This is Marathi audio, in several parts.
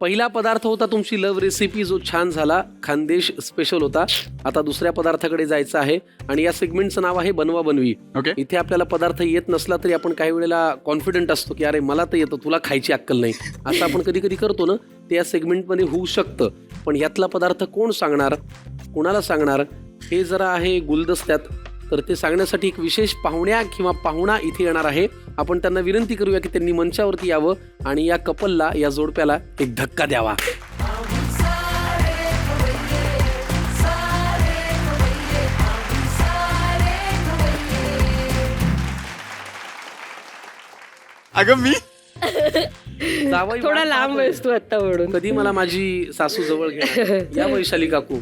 पहिला पदार्थ होता तुमची लव्ह रेसिपी, जो छान झाला, खानदेश स्पेशल होता. आता दुसऱ्या पदार्थाकडे जायचं आहे आणि या सेगमेंटचं नाव आहे बनवा बनवी. ओके. इथे आपल्याला पदार्थ येत नसला तरी आपण काही वेळेला कॉन्फिडंट असतो की अरे मला तर येतं, तुला खायची अक्कल नाही, असं आपण कधी कधी करतो ना. ते या सेगमेंटमध्ये होऊ शकतं. पण यातला पदार्थ कोण सांगणार, कोणाला सांगणार, हे जरा आहे गुलदस्त्यात. तर ते सांगण्यासाठी एक विशेष पाहुण्या किंवा पाहुणा इथे येणार आहे. आपण त्यांना विनंती करूया की त्यांनी मंचावरती यावं आणि या कपलला, या जोडप्याला एक धक्का द्यावा. अगं मी जावई थोडा वाट लांब पाहतोय. आहेस तू आता म्हणून. कधी मला माझी सासू जवळ घ्या. या वैशाली काकू,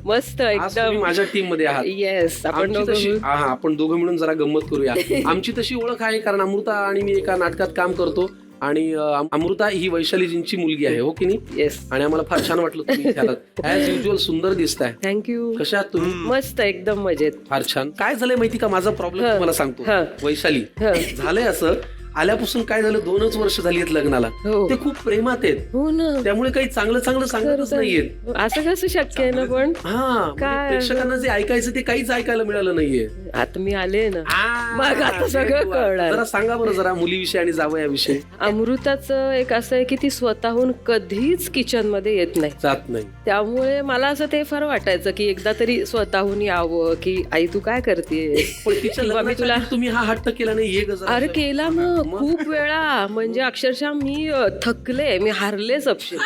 मस्त आज तुम्ही एकदम. माझ्या टीम मध्ये आहात. येस, आपण आमची दोघं तशी मिळून- हा आपण दोघं मिळून जरा गंमत करूया. आमची तशी ओळख आहे कारण अमृता आणि मी एका नाटकात काम करतो आणि अमृता ही वैशालीजींची मुलगी आहे, हो की नाही? येस. आणि आम्हाला फार छान वाटलं तुम्ही इथे आलात. ऍज युजल सुंदर दिसताय. थँक्यू. कशा आहात तुम्ही? मस्त एकदम मजेत. फार छान. काय झालंय माहिती का, माझा प्रॉब्लेम हा. तुम्हाला सांगतो. हा. वैशाली, हा. झालंय असं, आल्यापासून काय झालं, 2च वर्ष झाली आहेत लग्नाला. हो. ते खूप प्रेमात आहेत, हो ना. त्यामुळे काही चांगलं चांगलं सांगतच नाहीयेत. असं कसं शक्य आहे ना पण. हा, म्हणजे काय? प्रेक्षकांना जे ऐकायचं ते काहीच ऐकायला मिळालं नाहीये. आता मी आले ना, आ, मग आता सगळं कळणार. जरा सांगा बरं जरा मुलीविषयी आणि जावयाविषयी. अमृताचं एक असं आहे की ती स्वतःहून कधीच किचन मध्ये येत नाही. जात नाही. त्यामुळे मला असं ते फार वाटायचं की एकदा तरी स्वतःहून यावं की आई तू काय करतेय. पण तिच्या किंवा मी लग्नाच्या तुला आधी तुम्ही हा हट्ट केला नाही, ये गं अरे जरा. केला मग खूप वेळा, म्हणजे अक्षरशः मी थकले, मी हारले सपशे.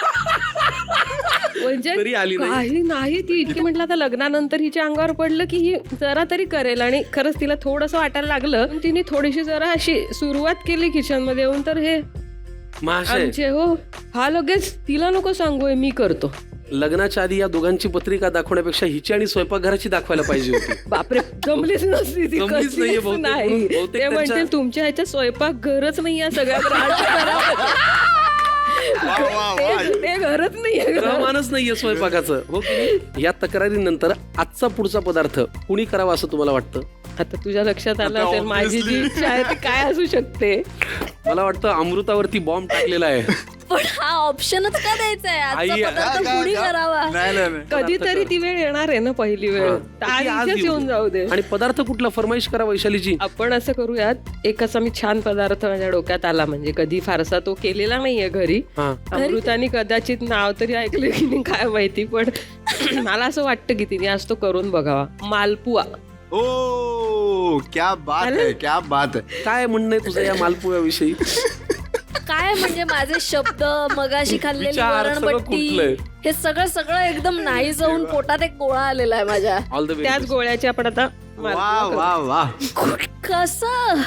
म्हणजे तरी आली नाही. काही नाही. ती इतकी म्हटलं आता लग्नानंतर हिच्या अंगावर पडलं की ही जरा तरी करेल, आणि खरंच तिला थोडंसं वाटायला लागलं. पण तिने थोडीशी जरा अशी सुरुवात केली किचन मध्ये येऊन, तर हे महाशय, आमचे हो हा लगेच तिला नको सांगू मी करतो. लग्नाच्या आधी या दोघांची पत्रिका दाखवण्यापेक्षा हिची आणि स्वयंपाकघराची दाखवायला पाहिजे होती. बापरे, जमलीच नसती ती, जमलीच कधीच नाहीये बहुतेक. नाही. बहुतेक ते त्यांच्या- म्हणतील तुमच्या ह्याच्यात स्वयंपाक घरच नाही आहे, सगळ्या ते घरच नाहीये. प्रमाणच नाहीये स्वयंपाकाचं, हो की नाही? या तक्रारीनंतर आजचा पुढचा पदार्थ कुणी करावा असं तुम्हाला वाटतं? आता तुझ्या लक्षात आलं आता असेल माझी जी obviously. इच्छा आहे ती काय असू शकते. मला वाटतं अमृतावरती बॉम्ब टाकलेला आहे. पण हा ऑप्शनच का द्यायचा आहे? आई, आजचा पदार्थ कुणी करावा? नाही कधीतरी ती वेळ येणार आहे ना, पहिली वेळ. हा. तर ती आज आधीच येऊ येऊन दे. जाऊ दे. आणि पदार्थ कुठला फरमाईश करा वैशालीजी. आपण असं करूयात, एक असा मी छान पदार्थ माझ्या डोक्यात आला, म्हणजे कधी फारसा तो केलेला नाहीये घरी. हा. अमृताने कदाचित नाव तरी ऐकलं की नाही काय माहिती, पण मला असं वाटतं की तिने आज तो करून बघावा. मालपुआ. ओ क्या बात है, क्या बात है. काय म्हणणं आहे तुझं या मालपुव्याविषयी? काय म्हणजे माझे शब्द, मगाशी खाल्लेली विचार सगळं वरणबट्टी, कुठलंय? हे सगळं एकदम नाही जाऊन पोटात एक गोळा आलेला आहे माझ्या. All the way. त्याच गोळ्याची आपण आता वा मालपुआ करू. वा वा. कसं